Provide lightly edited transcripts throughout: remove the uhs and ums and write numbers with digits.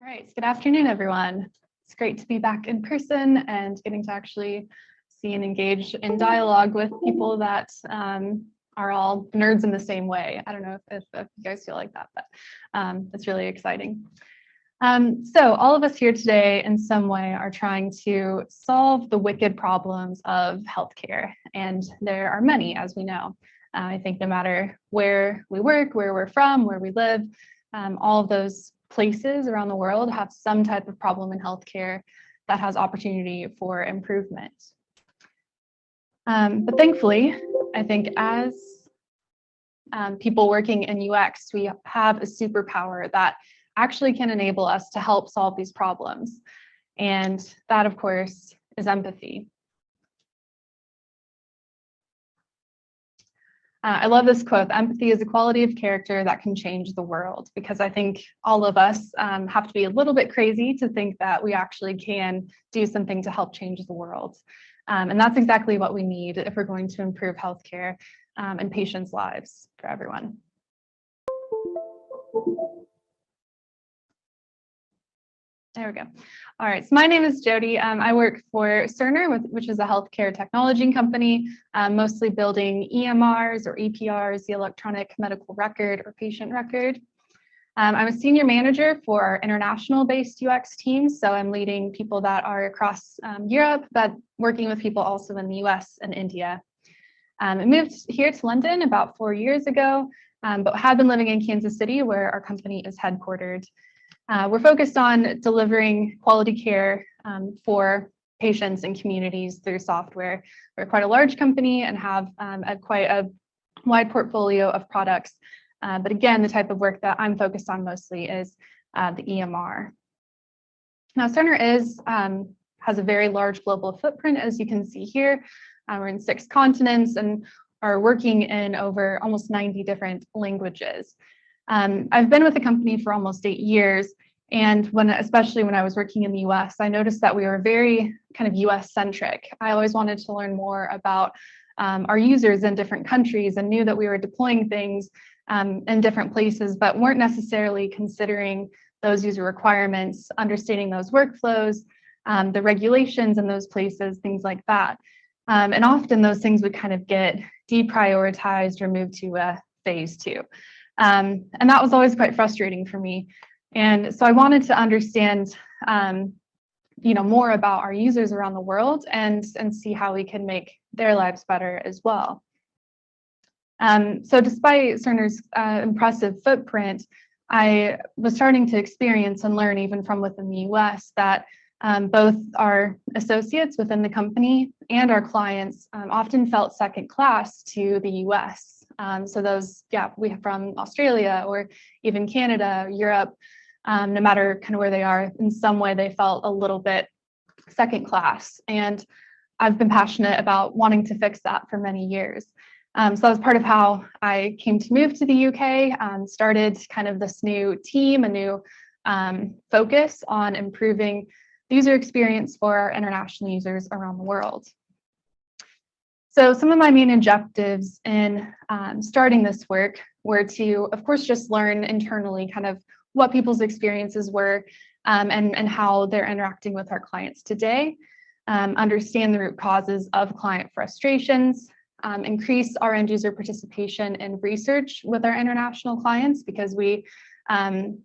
All right, so good afternoon, everyone. It's great to be back in person and getting to actually see and engage in dialogue with people that are all nerds in the same way. I don't know if you guys feel like that, but it's really exciting. So all of us here today in some way are trying to solve the wicked problems of healthcare, and there are many, as we know. I think no matter where we work, where we're from, where we live, all of those places around the world have some type of problem in healthcare that has opportunity for improvement. But thankfully, I think as people working in UX, we have a superpower that actually can enable us to help solve these problems. And that, of course, is empathy. I love this quote: empathy is a quality of character that can change the world, because I think all of us have to be a little bit crazy to think that we actually can do something to help change the world. And that's exactly what we need if we're going to improve healthcare and patients' lives for everyone. There we go. All right, so my name is Jody. I work for Cerner, which is a healthcare technology company, mostly building EMRs or EPRs, the electronic medical record or patient record. I'm a senior manager for our international-based UX team, so I'm leading people that are across Europe, but working with people also in the US and India. I moved here to London about 4 years ago, but had been living in Kansas City, where our company is headquartered. We're focused on delivering quality care for patients and communities through software. We're quite a large company and have quite a wide portfolio of products. But again, the type of work that I'm focused on mostly is the EMR. Now, Cerner has a very large global footprint, as you can see here. We're in 6 continents and are working in over almost 90 different languages. I've been with the company for almost 8 years, and especially when I was working in the US, I noticed that we were very kind of US-centric. I always wanted to learn more about our users in different countries, and knew that we were deploying things in different places, but weren't necessarily considering those user requirements, understanding those workflows, the regulations in those places, things like that. And often those things would kind of get deprioritized or moved to phase 2. And that was always quite frustrating for me. And so I wanted to understand, more about our users around the world and see how we can make their lives better as well. So despite Cerner's impressive footprint, I was starting to experience and learn even from within the US that both our associates within the company and our clients often felt second class to the US. So those, we have from Australia or even Canada, Europe, no matter kind of where they are, in some way they felt a little bit second class. And I've been passionate about wanting to fix that for many years. So that was part of how I came to move to the UK, started kind of this new team, a new focus on improving the user experience for our international users around the world. So some of my main objectives in starting this work were to, of course, just learn internally kind of what people's experiences were and how they're interacting with our clients today, understand the root causes of client frustrations, increase our end user participation in research with our international clients, because we kind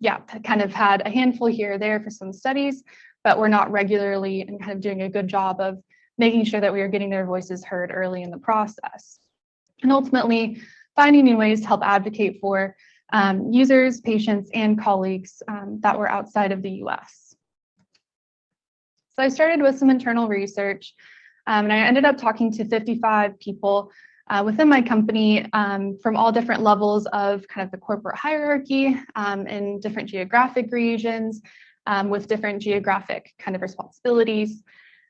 of had a handful here or there for some studies, but we're not regularly and kind of doing a good job of making sure that we are getting their voices heard early in the process. And ultimately, finding new ways to help advocate for users, patients, and colleagues that were outside of the US. So I started with some internal research, and I ended up talking to 55 people within my company from all different levels of kind of the corporate hierarchy in different geographic regions with different geographic kind of responsibilities,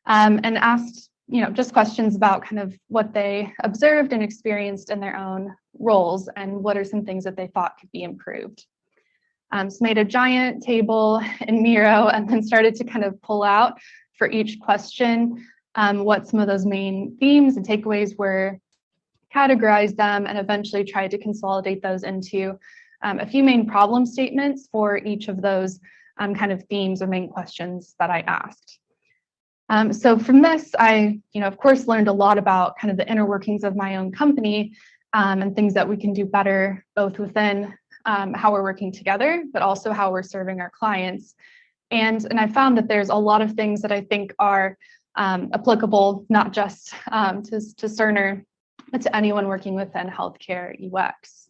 and asked just questions about kind of what they observed and experienced in their own roles and what are some things that they thought could be improved. So made a giant table in Miro and then started to kind of pull out for each question what some of those main themes and takeaways were, categorize them, and eventually tried to consolidate those into a few main problem statements for each of those kind of themes or main questions that I asked. So from this, I, of course, learned a lot about kind of the inner workings of my own company and things that we can do better, both within how we're working together, but also how we're serving our clients. And I found that there's a lot of things that I think are applicable, not just to Cerner, but to anyone working within healthcare UX.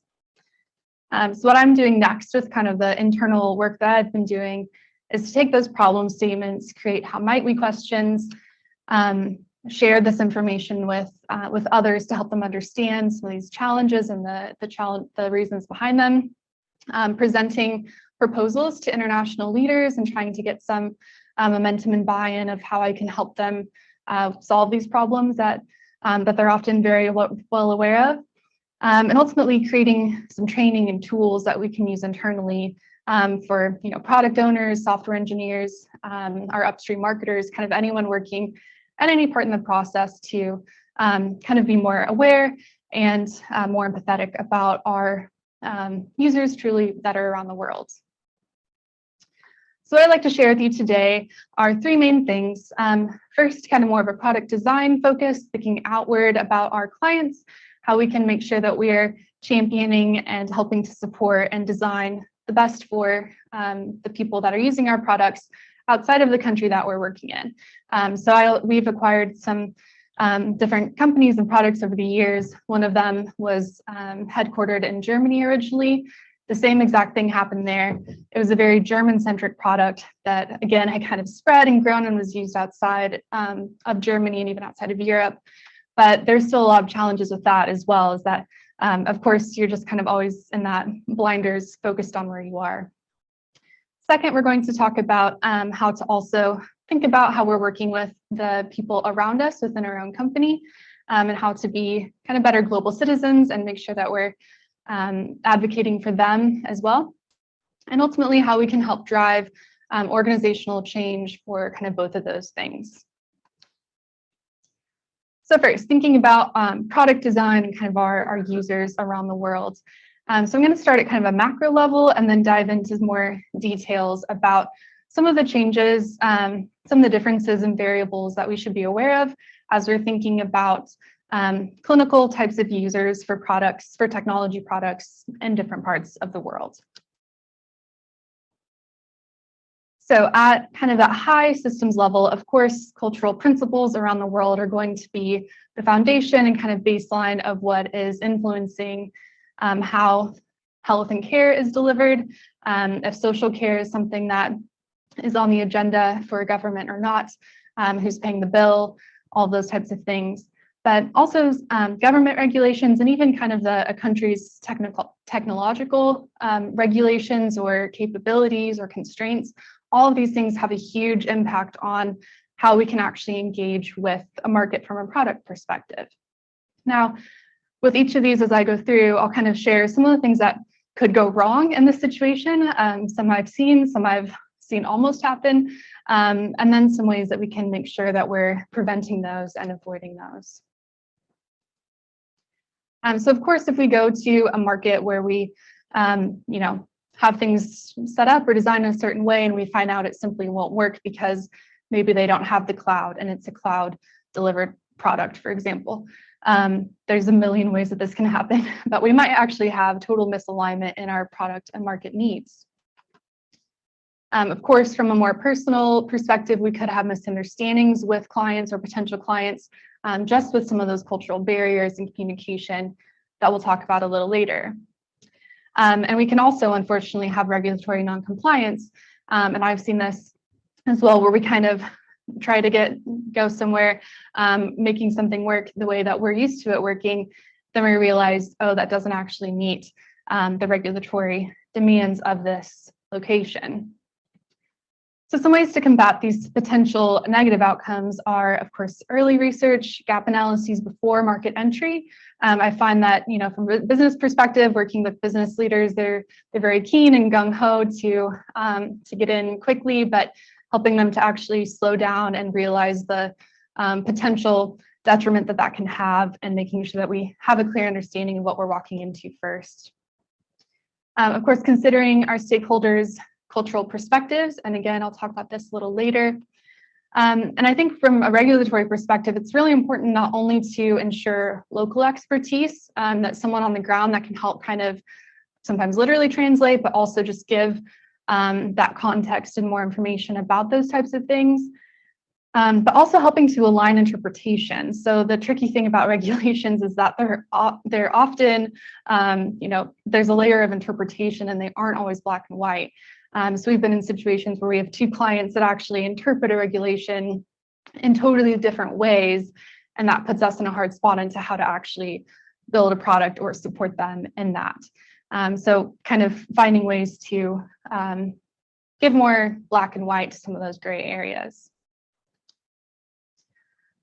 So what I'm doing next with kind of the internal work that I've been doing is to take those problem statements, create how might we questions, share this information with others to help them understand some of these challenges and the reasons behind them, presenting proposals to international leaders and trying to get some momentum and buy-in of how I can help them solve these problems that they're often very well aware of, and ultimately creating some training and tools that we can use internally for product owners, software engineers, our upstream marketers, kind of anyone working at any part in the process to kind of be more aware and more empathetic about our users truly that are around the world. So what I'd like to share with you today are three main things. First, kind of more of a product design focus, thinking outward about our clients, how we can make sure that we're championing and helping to support and design the best for the people that are using our products outside of the country that we're working in. We've acquired some different companies and products over the years. One of them was headquartered in Germany originally. The same exact thing happened there. It was a very German-centric product that, again, had kind of spread and grown and was used outside of Germany and even outside of Europe. But there's still a lot of challenges with that as well, is that, of course, you're just kind of always in that blinders focused on where you are. Second, we're going to talk about how to also think about how we're working with the people around us within our own company and how to be kind of better global citizens and make sure that we're advocating for them as well. And ultimately how we can help drive organizational change for kind of both of those things. So first, thinking about product design and kind of our users around the world. So I'm going to start at kind of a macro level and then dive into more details about some of the changes, some of the differences and variables that we should be aware of as we're thinking about clinical types of users for products, for technology products in different parts of the world. So at kind of that high systems level, of course, cultural principles around the world are going to be the foundation and kind of baseline of what is influencing how health and care is delivered, if social care is something that is on the agenda for a government or not, who's paying the bill, all those types of things. But also government regulations and even kind of a country's technological regulations or capabilities or constraints. All of these things have a huge impact on how we can actually engage with a market from a product perspective. Now, with each of these, as I go through, I'll kind of share some of the things that could go wrong in this situation. Some I've seen almost happen, and then some ways that we can make sure that we're preventing those and avoiding those. So of course, if we go to a market where we, have things set up or designed in a certain way and we find out it simply won't work because maybe they don't have the cloud and it's a cloud delivered product, for example. There's a million ways that this can happen, but we might actually have total misalignment in our product and market needs. Of course, from a more personal perspective, we could have misunderstandings with clients or potential clients just with some of those cultural barriers and communication that we'll talk about a little later. And we can also, unfortunately, have regulatory noncompliance. And I've seen this as well, where we kind of try to go somewhere, making something work the way that we're used to it working. Then we realize, oh, that doesn't actually meet the regulatory demands of this location. So some ways to combat these potential negative outcomes are, of course, early research, gap analyses before market entry. I find that, from a business perspective, working with business leaders, they're very keen and gung-ho to get in quickly, but helping them to actually slow down and realize the potential detriment that can have, and making sure that we have a clear understanding of what we're walking into first. Of course, considering our stakeholders cultural perspectives. And again, I'll talk about this a little later. And I think from a regulatory perspective, it's really important not only to ensure local expertise, that someone on the ground that can help kind of sometimes literally translate, but also just give that context and more information about those types of things, but also helping to align interpretation. So the tricky thing about regulations is that they're often, there's a layer of interpretation and they aren't always black and white. So we've been in situations where we have two clients that actually interpret a regulation in totally different ways, and that puts us in a hard spot into how to actually build a product or support them in that. So kind of finding ways to give more black and white to some of those gray areas.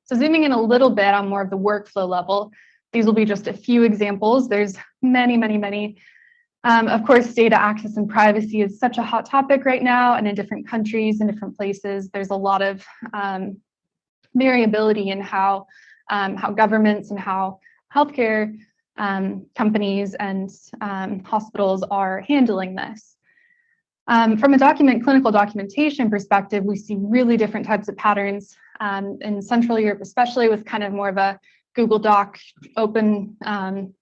So zooming in a little bit on more of the workflow level, these will be just a few examples. There's many, many, many. Of course, data access and privacy is such a hot topic right now, and in different countries and different places, there's a lot of variability in how governments and how healthcare companies and hospitals are handling this. From a clinical documentation perspective, we see really different types of patterns in Central Europe, especially with kind of more of a Google Doc open, kind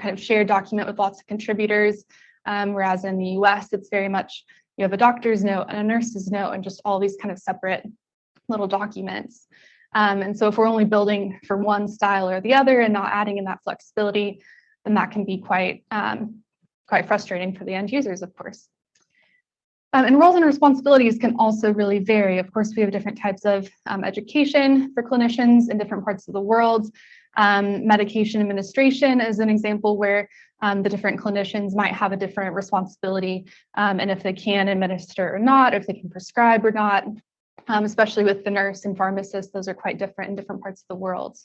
of shared document with lots of contributors, whereas in the US, it's very much, you have a doctor's note and a nurse's note and just all these kind of separate little documents. And so if we're only building for one style or the other and not adding in that flexibility, then that can be quite frustrating for the end users, of course. And roles and responsibilities can also really vary. Of course, we have different types of education for clinicians in different parts of the world. Medication administration is an example where the different clinicians might have a different responsibility, and if they can administer or not, if they can prescribe or not, especially with the nurse and pharmacist, those are quite different in different parts of the world.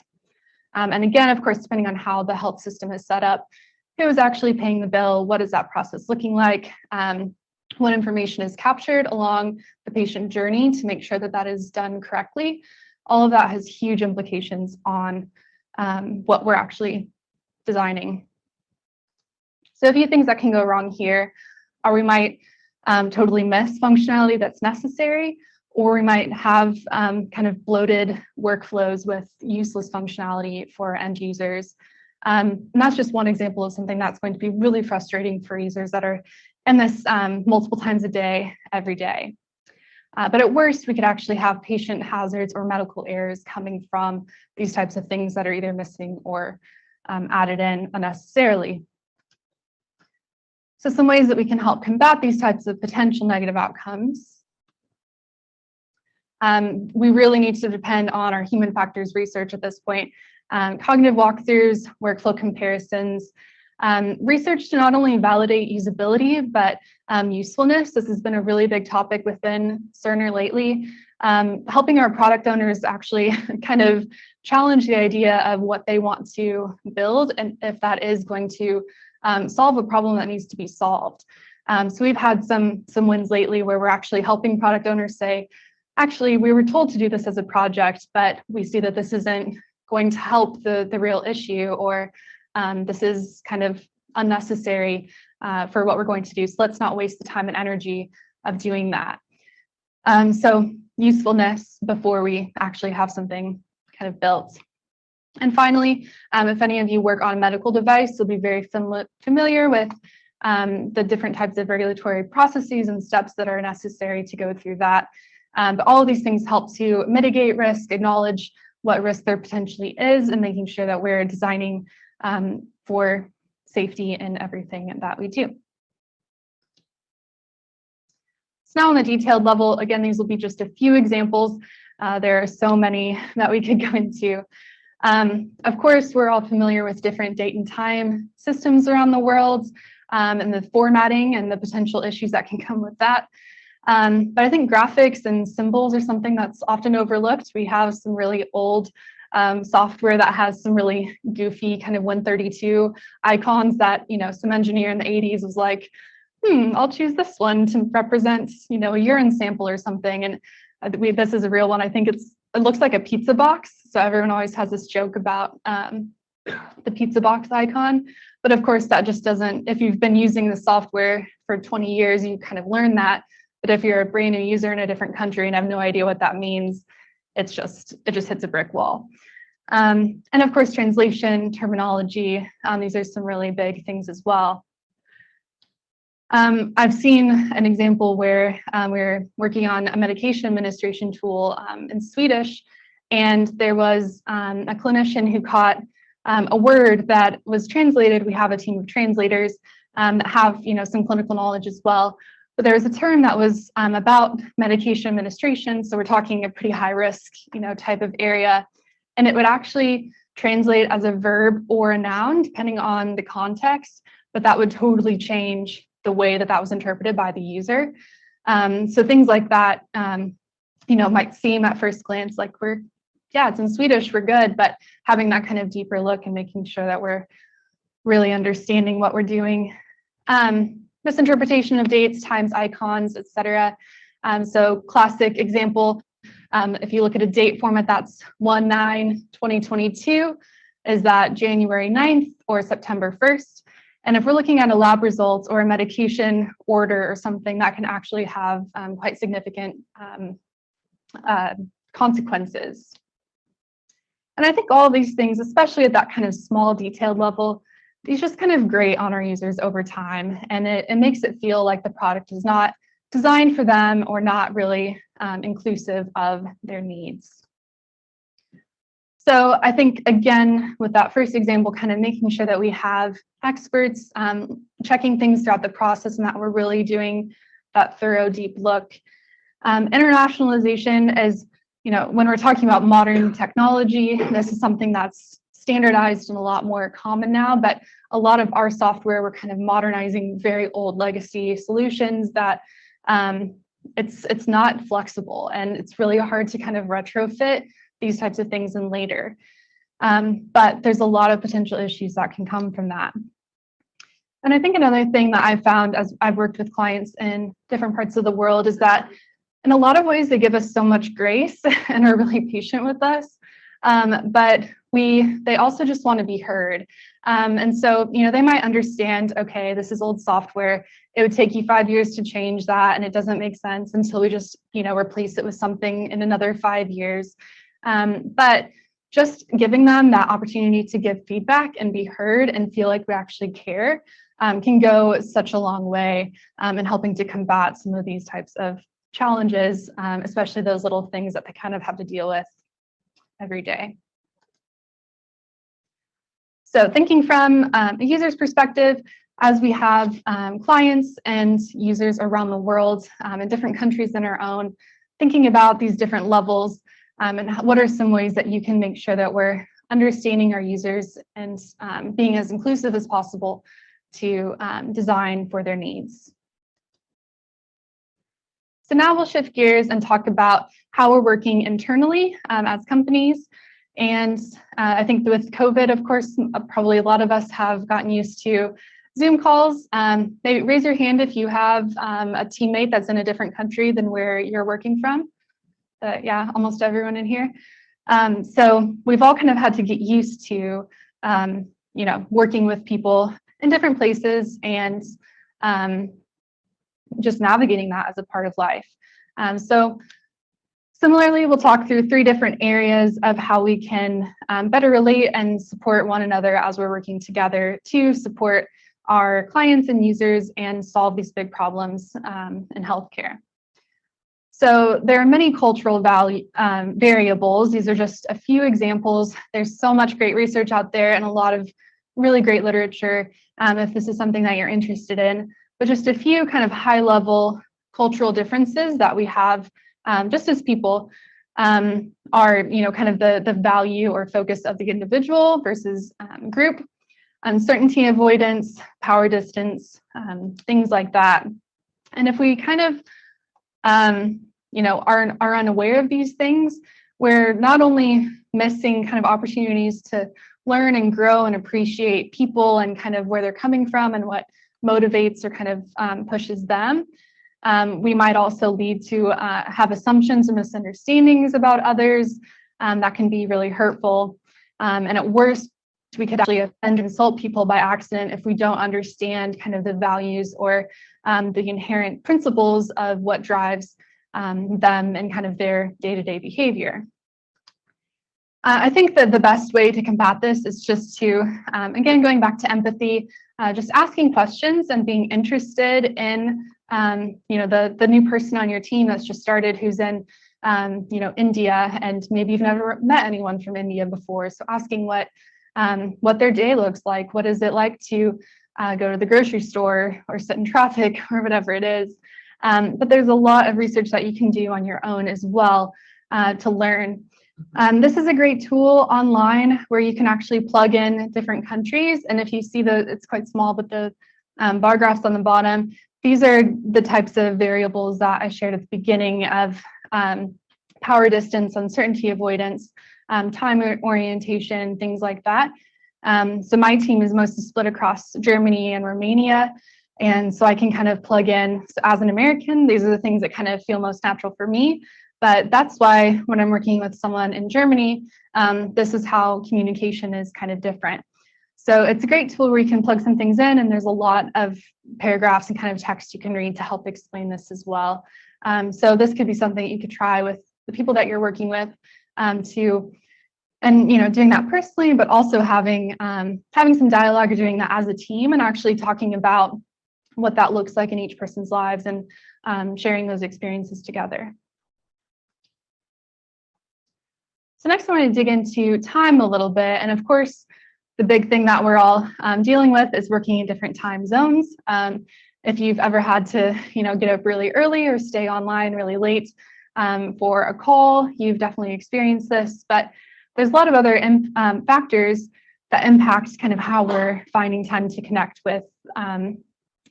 And again, of course, depending on how the health system is set up, who is actually paying the bill, what is that process looking like, what information is captured along the patient journey to make sure that that is done correctly. All of that has huge implications on what we're actually designing. So a few things that can go wrong here are we might totally miss functionality that's necessary, or we might have kind of bloated workflows with useless functionality for end users. And that's just one example of something that's going to be really frustrating for users that are in this multiple times a day, every day. But at worst, we could actually have patient hazards or medical errors coming from these types of things that are either missing or added in unnecessarily. So some ways that we can help combat these types of potential negative outcomes. We really need to depend on our human factors research at this point. Cognitive walkthroughs, workflow comparisons, research to not only validate usability, but usefulness. This has been a really big topic within Cerner lately, helping our product owners actually kind of challenge the idea of what they want to build and if that is going to solve a problem that needs to be solved. So we've had some wins lately where we're actually helping product owners say, actually, we were told to do this as a project, but we see that this isn't going to help the real issue, or this is kind of unnecessary for what we're going to do. So let's not waste the time and energy of doing that. So usefulness before we actually have something kind of built. And finally, if any of you work on a medical device, you'll be very familiar with the different types of regulatory processes and steps that are necessary to go through that. But all of these things help to mitigate risk, acknowledge what risk there potentially is, and making sure that we're designing for safety in everything that we do. So now on the detailed level, again, these will be just a few examples. There are so many that we could go into. Of course, we're all familiar with different date and time systems around the world, and the formatting and the potential issues that can come with that. But I think graphics and symbols are something that's often overlooked. We have some really old software that has some really goofy kind of 132 icons that, some engineer in the 80s was like, I'll choose this one to represent, a urine sample or something. And this is a real one. I think it looks like a pizza box. So everyone always has this joke about the pizza box icon. But of course, that just doesn't, if you've been using the software for 20 years, you kind of learn that. But if you're a brand new user in a different country and have no idea what that means, it just hits a brick wall. And of course, translation, terminology, these are some really big things as well. I've seen an example where we're working on a medication administration tool in Swedish, and there was a clinician who caught a word that was translated. We have a team of translators that have, some clinical knowledge as well. But there was a term that was about medication administration. So we're talking a pretty high risk, type of area. And it would actually translate as a verb or a noun, depending on the context. But that would totally change the way that that was interpreted by the user. So things like that, might seem at first glance like it's in Swedish, we're good. But having that kind of deeper look and making sure that we're really understanding what we're doing. Misinterpretation of dates, times, icons, etc. So classic example, if you look at a date format that's 1/9/2022, is that January 9th or September 1st? And if we're looking at a lab results or a medication order or something, that can actually have quite significant consequences. And I think all of these things, especially at that kind of small detailed level, these just kind of grate on our users over time, and it makes it feel like the product is not designed for them or not really inclusive of their needs. So I think, again, with that first example, kind of making sure that we have experts checking things throughout the process and that we're really doing that thorough, deep look. Internationalization is, when we're talking about modern technology, this is something that's standardized and a lot more common now, but a lot of our software, we're kind of modernizing very old legacy solutions that it's not flexible, and it's really hard to kind of retrofit these types of things in later. But there's a lot of potential issues that can come from that. And I think another thing that I've found as I've worked with clients in different parts of the world is that in a lot of ways, they give us so much grace and are really patient with us. But they also just want to be heard. And so, they might understand, okay, this is old software. It would take you 5 years to change that, and it doesn't make sense until we just, replace it with something in another 5 years. But just giving them that opportunity to give feedback and be heard and feel like we actually care can go such a long way in helping to combat some of these types of challenges, especially those little things that they kind of have to deal with every day. So thinking from a user's perspective, as we have clients and users around the world in different countries than our own, thinking about these different levels and what are some ways that you can make sure that we're understanding our users and being as inclusive as possible to design for their needs. So now we'll shift gears and talk about how we're working internally as companies. And I think with COVID, of course, probably a lot of us have gotten used to Zoom calls. Maybe raise your hand if you have a teammate that's in a different country than where you're working from. Yeah, almost everyone in here. So we've all kind of had to get used to, working with people in different places and just navigating that as a part of life. So similarly, we'll talk through 3 different areas of how we can better relate and support one another as we're working together to support our clients and users and solve these big problems in healthcare. So there are many cultural variables. These are just a few examples. There's so much great research out there and a lot of really great literature if this is something that you're interested in. But just a few kind of high-level cultural differences that we have just as people are, kind of the value or focus of the individual versus group, uncertainty avoidance, power distance, things like that. And if we kind of, are unaware of these things, we're not only missing kind of opportunities to learn and grow and appreciate people and kind of where they're coming from and what motivates or kind of pushes them. We might also lead to have assumptions and misunderstandings about others that can be really hurtful. And at worst, we could actually offend and insult people by accident if we don't understand kind of the values or the inherent principles of what drives them and kind of their day-to-day behavior. I think that the best way to combat this is just to, again, going back to empathy, just asking questions and being interested in, the new person on your team that's just started who's in, India, and maybe you've never met anyone from India before. So asking what their day looks like, what is it like to go to the grocery store or sit in traffic or whatever it is. But there's a lot of research that you can do on your own as well to learn. This is a great tool online where you can actually plug in different countries. And if you see it's quite small, but the bar graphs on the bottom, these are the types of variables that I shared at the beginning of power distance, uncertainty avoidance, time orientation, things like that. So my team is mostly split across Germany and Romania. And so I can kind of plug in, so as an American, these are the things that kind of feel most natural for me. But that's why when I'm working with someone in Germany, this is how communication is kind of different. So it's a great tool where you can plug some things in, and there's a lot of paragraphs and kind of text you can read to help explain this as well. So this could be something that you could try with the people that you're working with doing that personally, but also having some dialogue or doing that as a team and actually talking about what that looks like in each person's lives and sharing those experiences together. So next I want to dig into time a little bit. And of course, the big thing that we're all dealing with is working in different time zones. If you've ever had to, get up really early or stay online really late for a call, you've definitely experienced this. But there's a lot of other factors that impact kind of how we're finding time to connect with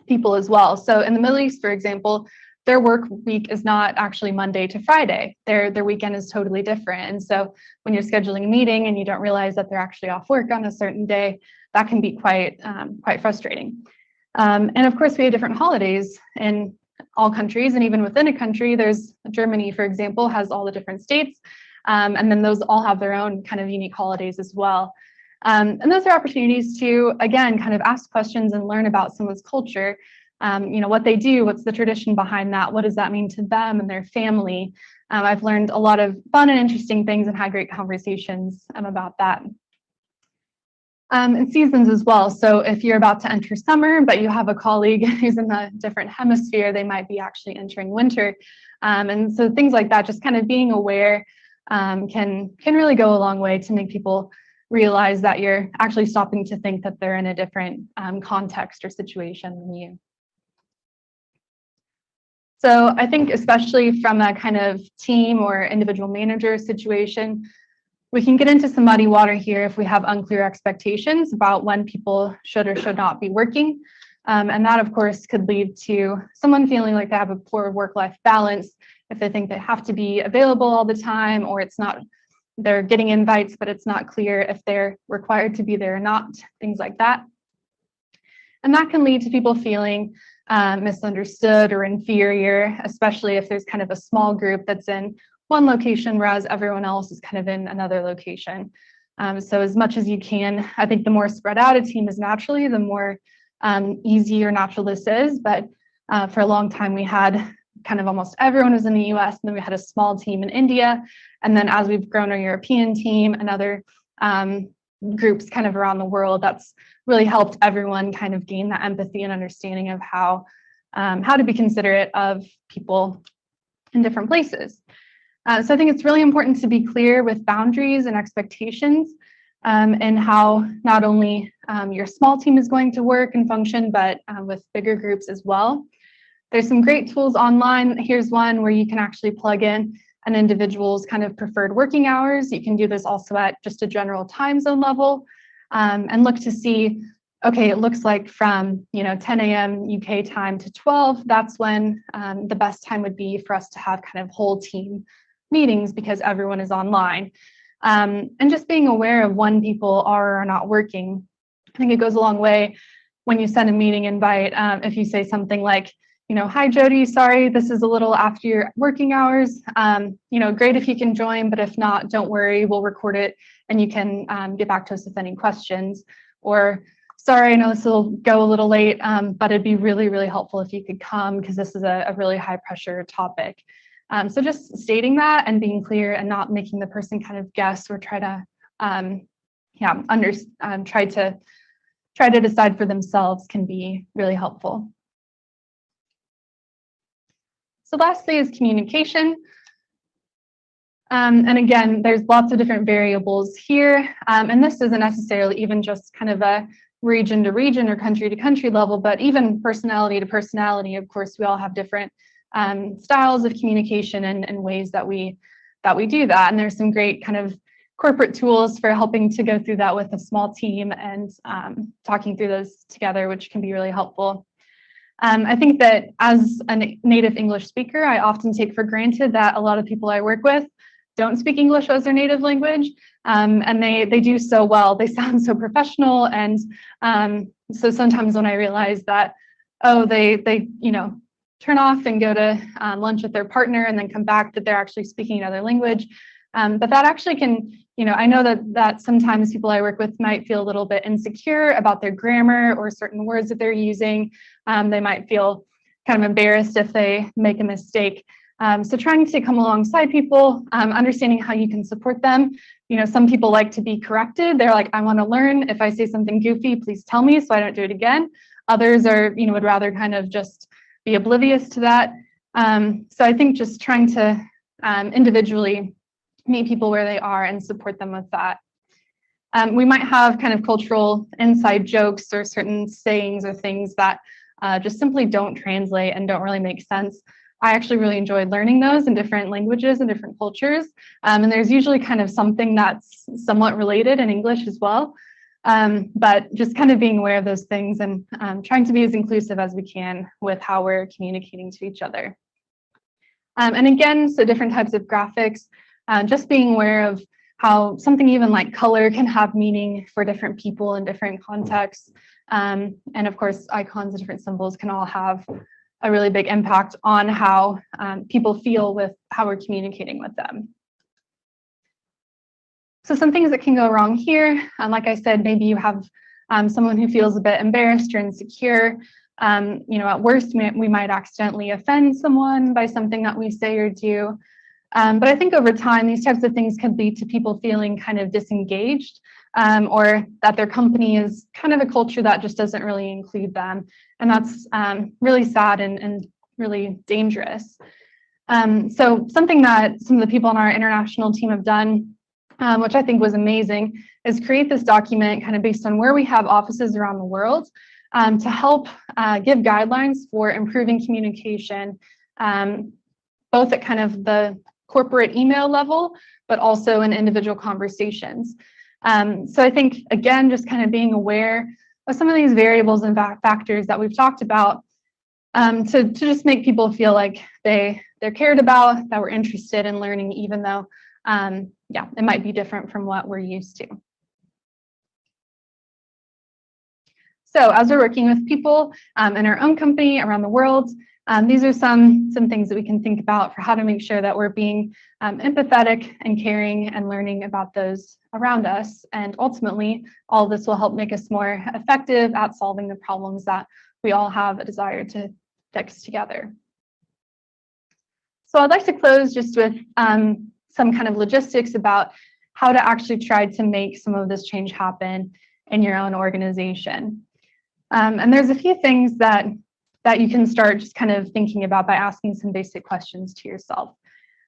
people as well. So in the Middle East, for example, their work week is not actually Monday to Friday. Their weekend is totally different. And so when you're scheduling a meeting and you don't realize that they're actually off work on a certain day, that can be quite frustrating. And of course, we have different holidays in all countries, and even within a country, there's Germany, for example, has all the different states, and then those all have their own kind of unique holidays as well. And those are opportunities to, again, kind of ask questions and learn about someone's culture. What they do, what's the tradition behind that, what does that mean to them and their family. I've learned a lot of fun and interesting things and had great conversations about that. And seasons as well. So if you're about to enter summer, but you have a colleague who's in a different hemisphere, they might be actually entering winter. And so things like that, just kind of being aware can really go a long way to make people realize that you're actually stopping to think that they're in a different context or situation than you. So I think especially from a kind of team or individual manager situation, we can get into some muddy water here if we have unclear expectations about when people should or should not be working. And that, of course, could lead to someone feeling like they have a poor work-life balance if they think they have to be available all the time, or they're getting invites, but it's not clear if they're required to be there or not, things like that. And that can lead to people feeling misunderstood or inferior, especially if there's kind of a small group that's in one location, whereas everyone else is kind of in another location. So as much as you can, I think the more spread out a team is naturally, the more easy or natural this is. But for a long time, we had kind of almost everyone was in the US, and then we had a small team in India. And then as we've grown our European team and other groups kind of around the world, that's really helped everyone kind of gain that empathy and understanding of how to be considerate of people in different places. So I think it's really important to be clear with boundaries and expectations and how not only your small team is going to work and function, but with bigger groups as well. There's some great tools online. Here's one where you can actually plug in an individual's kind of preferred working hours. You can do this also at just a general time zone level and look to see, okay, it looks like from 10 a.m. UK time to 12, that's when the best time would be for us to have kind of whole team meetings because everyone is online. And just being aware of when people are or are not working. I think it goes a long way when you send a meeting invite. If you say something like, hi Jody, sorry, this is a little after your working hours. Great if you can join, but if not, don't worry, we'll record it and you can get back to us with any questions. Or sorry, I know this will go a little late, but it'd be really, really helpful if you could come because this is a really high pressure topic. So just stating that and being clear and not making the person kind of guess or try to try to decide for themselves can be really helpful. So lastly is communication. And again, there's lots of different variables here. And this isn't necessarily even just kind of a region to region or country to country level, but even personality to personality. Of course, we all have different styles of communication and ways that we do that. And there's some great kind of corporate tools for helping to go through that with a small team and talking through those together, which can be really helpful. I think that as a native English speaker, I often take for granted that a lot of people I work with don't speak English as their native language, and they do so well. They sound so professional, and so sometimes when I realize that, oh, they turn off and go to lunch with their partner and then come back, that they're actually speaking another language. But that actually can, I know that sometimes people I work with might feel a little bit insecure about their grammar or certain words that they're using. They might feel kind of embarrassed if they make a mistake. So trying to come alongside people, understanding how you can support them. Some people like to be corrected. They're like, I want to learn. If I say something goofy, please tell me so I don't do it again. Others are, would rather kind of just be oblivious to that. So I think just trying to individually meet people where they are and support them with that. We might have kind of cultural inside jokes or certain sayings or things that just simply don't translate and don't really make sense. I actually really enjoyed learning those in different languages and different cultures. And there's usually kind of something that's somewhat related in English as well. But just kind of being aware of those things and trying to be as inclusive as we can with how we're communicating to each other. And again, so different types of graphics, just being aware of how something even like color can have meaning for different people in different contexts. And of course, icons and different symbols can all have a really big impact on how people feel with how we're communicating with them. So some things that can go wrong here, like I said, maybe you have someone who feels a bit embarrassed or insecure. At worst, we might accidentally offend someone by something that we say or do. But I think over time, these types of things can lead to people feeling kind of disengaged, or that their company is kind of a culture that just doesn't really include them. And that's really sad and really dangerous. So something that some of the people on our international team have done, which I think was amazing, is create this document kind of based on where we have offices around the world to help give guidelines for improving communication, both at kind of the corporate email level, but also in individual conversations. So I think, again, just kind of being aware of some of these variables and factors that we've talked about to just make people feel like they're cared about, that we're interested in learning, even though, it might be different from what we're used to. So as we're working with people in our own company around the world, these are some things that we can think about for how to make sure that we're being empathetic and caring and learning about those around us. And ultimately, all of this will help make us more effective at solving the problems that we all have a desire to fix together. So I'd like to close just with some kind of logistics about how to actually try to make some of this change happen in your own organization. And there's a few things that you can start just kind of thinking about by asking some basic questions to yourself.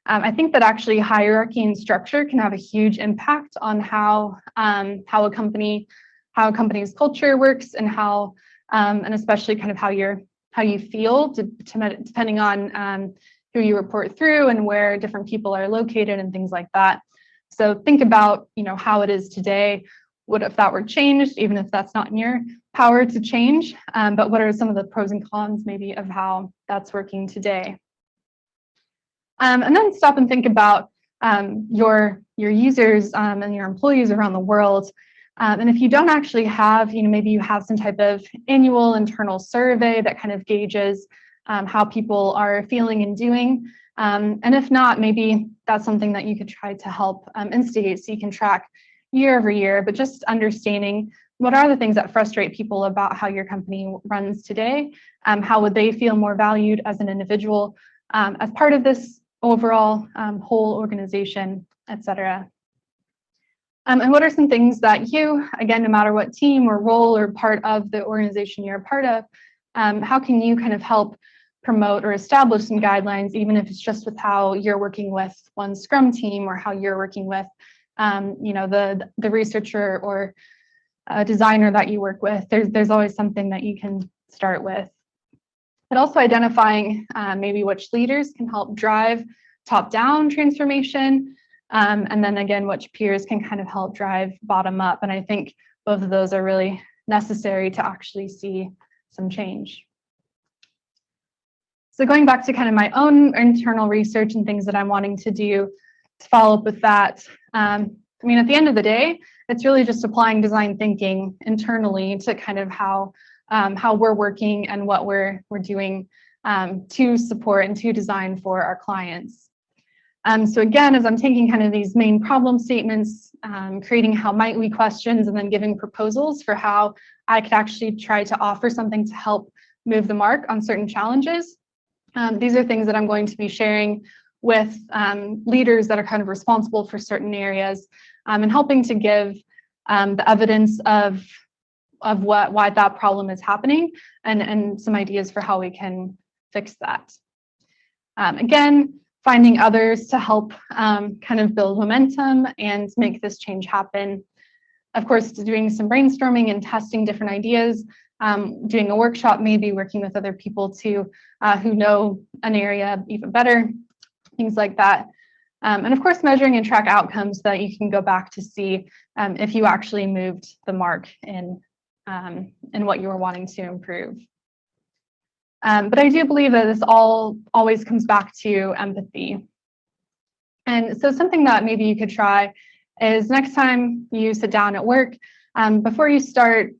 I think that actually hierarchy and structure can have a huge impact on how a company's culture works and how and especially kind of how you feel depending on who you report through and where different people are located and things like that. So think about how it is today. What if that were changed, even if that's not in your power to change? But what are some of the pros and cons maybe of how that's working today? And then stop and think about your users and your employees around the world. And if you don't actually have, maybe you have some type of annual internal survey that kind of gauges how people are feeling and doing. And if not, maybe that's something that you could try to help instigate so you can track year over year, but just understanding what are the things that frustrate people about how your company runs today. How would they feel more valued as an individual as part of this overall whole organization, et cetera. And what are some things that you, again, no matter what team or role or part of the organization you're a part of, how can you kind of help promote or establish some guidelines, even if it's just with how you're working with one Scrum team or how you're working with, the researcher or designer that you work with. There's always something that you can start with. But also identifying maybe which leaders can help drive top-down transformation, and then again, which peers can kind of help drive bottom-up. And I think both of those are really necessary to actually see some change. So going back to kind of my own internal research and things that I'm wanting to do to follow up with that, at the end of the day, it's really just applying design thinking internally to kind of how we're working and what we're doing to support and to design for our clients. So again, as I'm taking kind of these main problem statements, creating how might we questions, and then giving proposals for how I could actually try to offer something to help move the mark on certain challenges. These are things that I'm going to be sharing with leaders that are kind of responsible for certain areas, and helping to give the evidence of why that problem is happening, and some ideas for how we can fix that. Again, finding others to help kind of build momentum and make this change happen. Of course, doing some brainstorming and testing different ideas, doing a workshop, maybe working with other people too, who know an area even better, things like that. And of course, measuring and track outcomes so that you can go back to see if you actually moved the mark in what you were wanting to improve. But I do believe that this always comes back to empathy. And so something that maybe you could try is next time you sit down at work, before you start,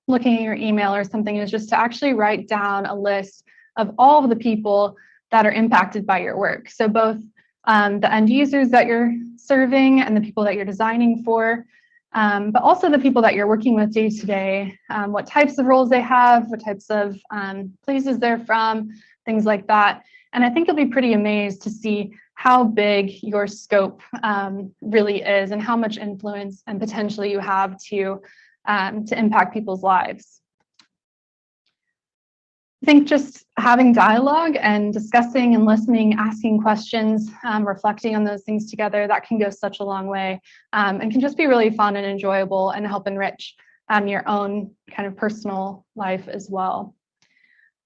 looking at your email or something, is just to actually write down a list of all of the people that are impacted by your work. So both the end users that you're serving and the people that you're designing for, but also the people that you're working with day to day, what types of roles they have, what types of places they're from, things like that. And I think you'll be pretty amazed to see how big your scope really is and how much influence and potential you have to impact people's lives. I think just having dialogue and discussing and listening, asking questions, reflecting on those things together, that can go such a long way, and can just be really fun and enjoyable and help enrich your own kind of personal life as well.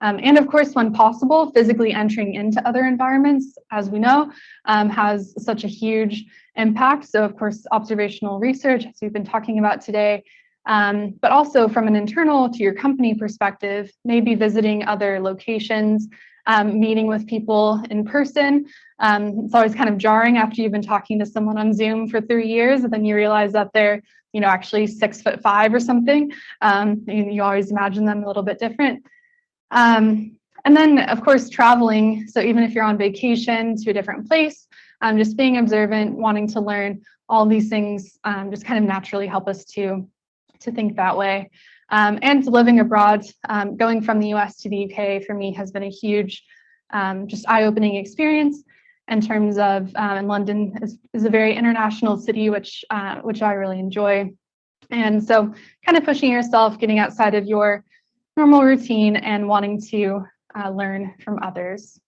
And of course, when possible, physically entering into other environments, as we know, has such a huge impact. So of course, observational research, as we've been talking about today, but also from an internal to your company perspective, maybe visiting other locations, meeting with people in person. It's always kind of jarring after you've been talking to someone on Zoom for 3 years, and then you realize that they're, actually 6'5" or something. You always imagine them a little bit different. And then, of course, traveling. So even if you're on vacation to a different place, just being observant, wanting to learn, all these things just kind of naturally help us to think that way. And living abroad, going from the US to the UK for me has been a huge, just eye-opening experience in terms of, and London is a very international city, which I really enjoy. And so kind of pushing yourself, getting outside of your normal routine and wanting to learn from others.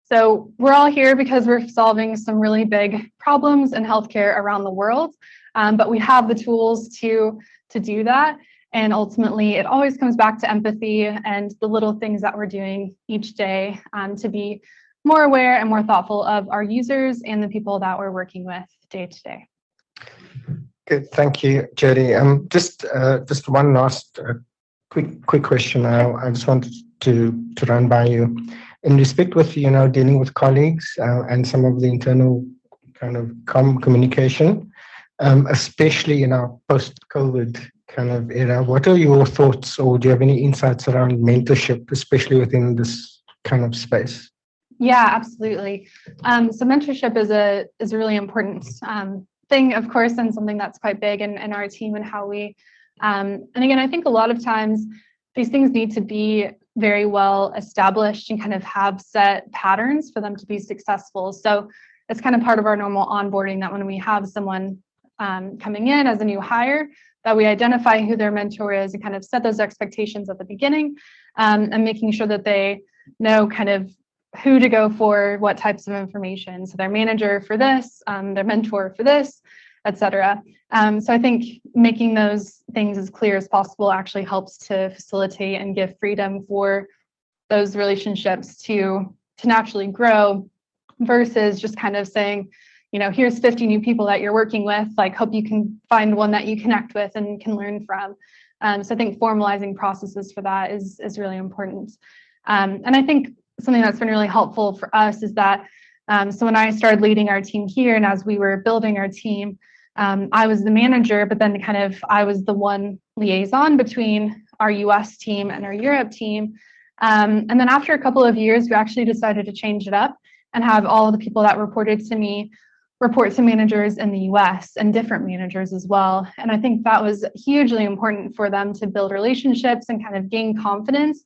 So we're all here because we're solving some really big problems in healthcare around the world. But we have the tools to do that. And ultimately, it always comes back to empathy and the little things that we're doing each day to be more aware and more thoughtful of our users and the people that we're working with day to day. Good, thank you, Jody. Just one last quick question. I just wanted to run by you in respect with dealing with colleagues and some of the internal kind of communication. Especially in our post-COVID kind of era. What are your thoughts, or do you have any insights around mentorship, especially within this kind of space? Yeah, absolutely. So mentorship is a really important thing, of course, and something that's quite big in our team and how we. And again, I think a lot of times these things need to be very well established and kind of have set patterns for them to be successful. So it's kind of part of our normal onboarding that when we have someone coming in as a new hire, that we identify who their mentor is and kind of set those expectations at the beginning, and making sure that they know kind of who to go for, what types of information. So their manager for this, their mentor for this, et cetera. So I think making those things as clear as possible actually helps to facilitate and give freedom for those relationships to naturally grow, versus just kind of saying, here's 50 new people that you're working with, like hope you can find one that you connect with and can learn from. So I think formalizing processes for that is really important. And I think something that's been really helpful for us is that, so when I started leading our team here, and as we were building our team, I was the manager, but then kind of I was the one liaison between our US team and our Europe team. And then after a couple of years, we actually decided to change it up and have all of the people that reported to me report to managers in the US and different managers as well. And I think that was hugely important for them to build relationships and kind of gain confidence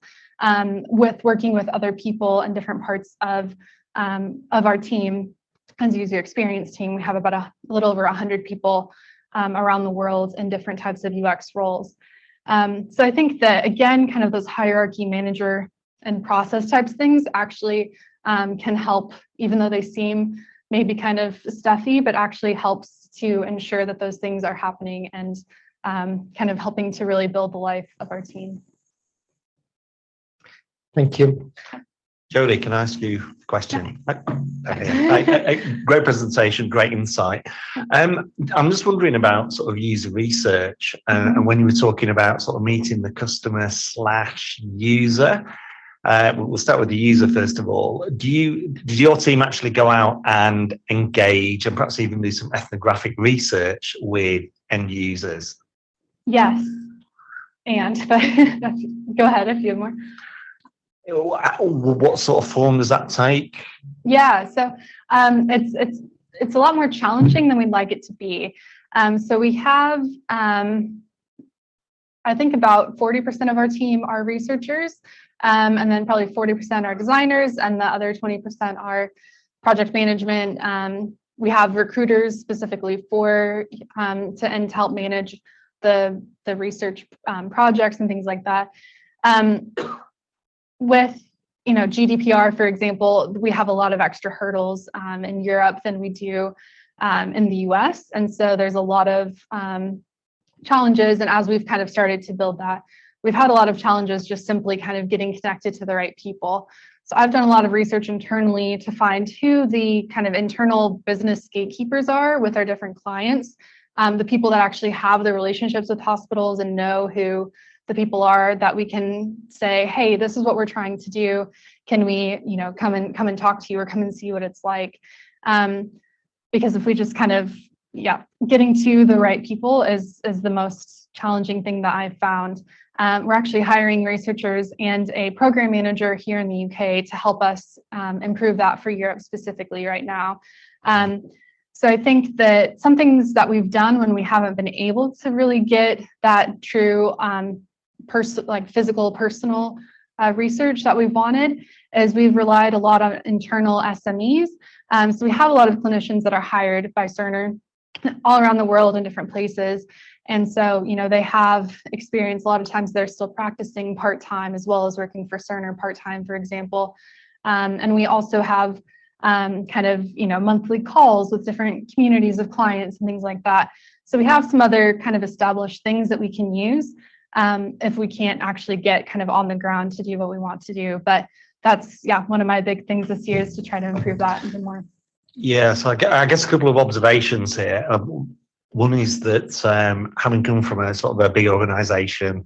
with working with other people in different parts of our team. As a user experience team, we have about a little over 100 people around the world in different types of UX roles. So I think that, again, kind of those hierarchy, manager and process types things actually can help, even though they seem maybe kind of stuffy, but actually helps to ensure that those things are happening and kind of helping to really build the life of our team. Thank you. Jody, can I ask you a question? Great presentation, great insight. I'm just wondering about sort of user research, and when you were talking about sort of meeting the customer / user, we'll start with the user first of all. Did your team actually go out and engage and perhaps even do some ethnographic research with end users? Yes, but go ahead if you have more. What sort of form does that take? Yeah, so it's a lot more challenging than we'd like it to be. So we have, I think about 40% of our team are researchers, and then probably 40% are designers, and the other 20% are project management. We have recruiters specifically to help manage the research projects and things like that. With GDPR, for example, we have a lot of extra hurdles in Europe than we do in the US. And so there's a lot of challenges. And as we've kind of started to build that, we've had a lot of challenges just simply kind of getting connected to the right people. So I've done a lot of research internally to find who the kind of internal business gatekeepers are with our different clients, the people that actually have the relationships with hospitals and know who the people are that we can say, hey, this is what we're trying to do. Can we, come and talk to you or come and see what it's like? Because if we just kind of, getting to the right people is the most challenging thing that I've found. We're actually hiring researchers and a program manager here in the UK to help us improve that for Europe specifically right now. So I think that some things that we've done when we haven't been able to really get that true physical personal research that we've wanted is we've relied a lot on internal SMEs. So we have a lot of clinicians that are hired by Cerner all around the world in different places. And so, they have experience. A lot of times they're still practicing part-time as well as working for Cerner part-time, for example. And we also have monthly calls with different communities of clients and things like that. So we have some other kind of established things that we can use if we can't actually get kind of on the ground to do what we want to do. But that's, one of my big things this year is to try to improve that even more. Yeah, so I guess a couple of observations here. One is that having come from a sort of a big organisation,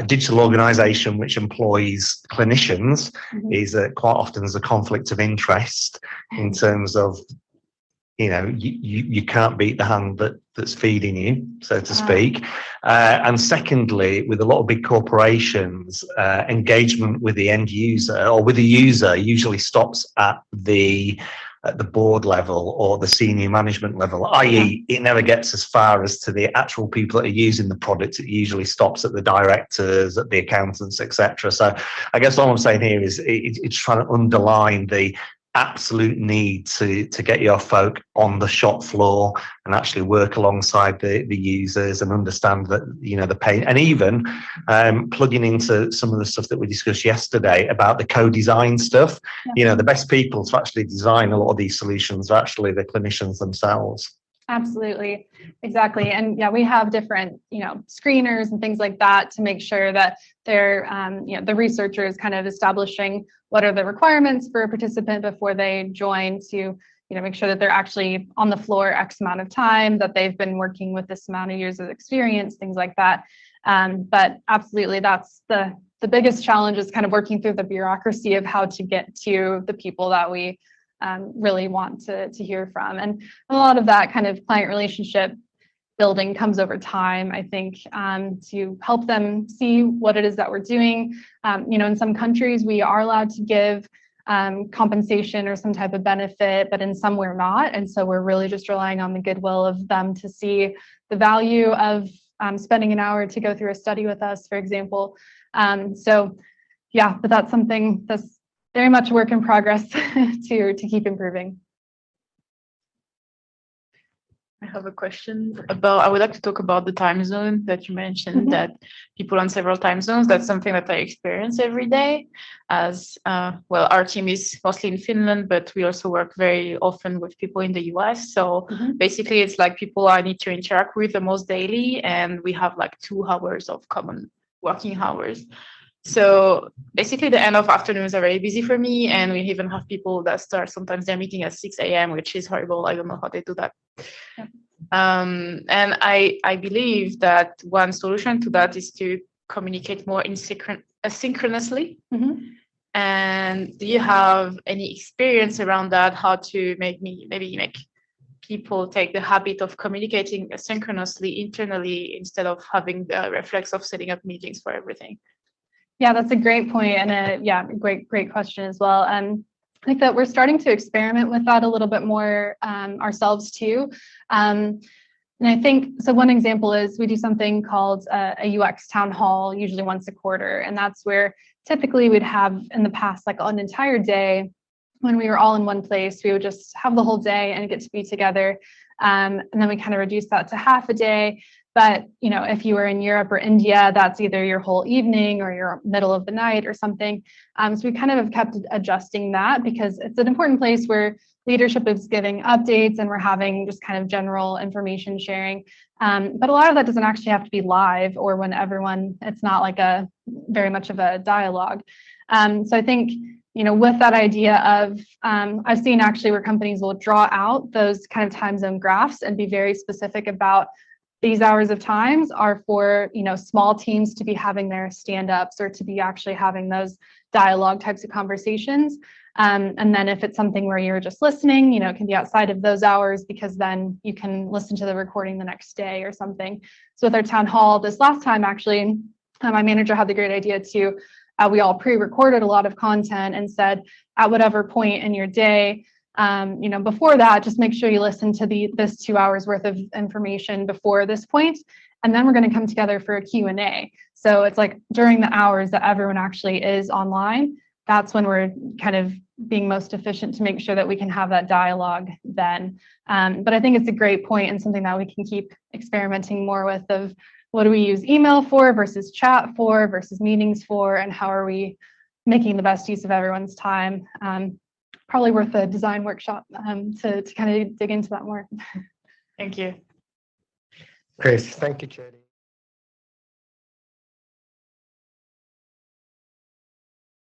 digital organisation which employs clinicians, is that quite often there's a conflict of interest in terms of you can't beat the hand that's feeding you, so to speak. And secondly, with a lot of big corporations, engagement with the end user or with the user usually stops at the board level or the senior management level, i.e. it never gets as far as to the actual people that are using the product. It usually stops at the directors, at the accountants, etc. So I guess all I'm saying here is it's trying to underline the absolute need to get your folk on the shop floor and actually work alongside the users and understand that, the pain, and even plugging into some of the stuff that we discussed yesterday about the co-design stuff. The best people to actually design a lot of these solutions are actually the clinicians themselves. Absolutely. Exactly. And yeah, we have different, screeners and things like that to make sure that they're, the researcher is kind of establishing what are the requirements for a participant before they join to, make sure that they're actually on the floor X amount of time, that they've been working with this amount of years of experience, things like that. But absolutely, that's the biggest challenge is kind of working through the bureaucracy of how to get to the people that we really want to hear from. And a lot of that kind of client relationship building comes over time, I think, to help them see what it is that we're doing. In some countries, we are allowed to give compensation or some type of benefit, but in some we're not. And so we're really just relying on the goodwill of them to see the value of spending an hour to go through a study with us, for example. So yeah, but that's something that's very much a work in progress to keep improving. I have a question I would like to talk about the time zone that you mentioned, that people on several time zones, that's something that I experience every day as, our team is mostly in Finland, but we also work very often with people in the US. So basically it's like people I need to interact with the most daily, and we have like 2 hours of common working hours. So basically the end of afternoons are very busy for me, and we even have people that start sometimes their meeting at 6 a.m., which is horrible. I don't know how they do that. Yeah. And I believe that one solution to that is to communicate more asynchronously. And do you have any experience around that, how to make people take the habit of communicating asynchronously internally instead of having the reflex of setting up meetings for everything? Yeah, that's a great point, and great question as well. I think that we're starting to experiment with that a little bit more ourselves too. And I think, so one example is we do something called a UX town hall, usually once a quarter. And that's where typically we'd have in the past, like an entire day when we were all in one place, we would just have the whole day and get to be together. And then we kind of reduce that to half a day. But, if you were in Europe or India, that's either your whole evening or your middle of the night or something. So we kind of have kept adjusting that because it's an important place where leadership is giving updates and we're having just kind of general information sharing. But a lot of that doesn't actually have to be live or when it's not like very much of a dialogue. So I think, with that idea of, I've seen actually where companies will draw out those kind of time zone graphs and be very specific about these hours of times are for, small teams to be having their stand-ups or to be actually having those dialogue types of conversations. And then if it's something where you're just listening, it can be outside of those hours because then you can listen to the recording the next day or something. So with our town hall this last time, actually, my manager had the great idea to, we all pre-recorded a lot of content and said, at whatever point in your day, before that, just make sure you listen to this 2 hours worth of information before this point, and then we're going to come together for a Q&A. So it's like during the hours that everyone actually is online, that's when we're kind of being most efficient to make sure that we can have that dialogue then. But I think it's a great point and something that we can keep experimenting more with of what do we use email for versus chat for versus meetings for, and how are we making the best use of everyone's time. Probably worth a design workshop to kind of dig into that more. Thank you. Great. Thank you, Jody.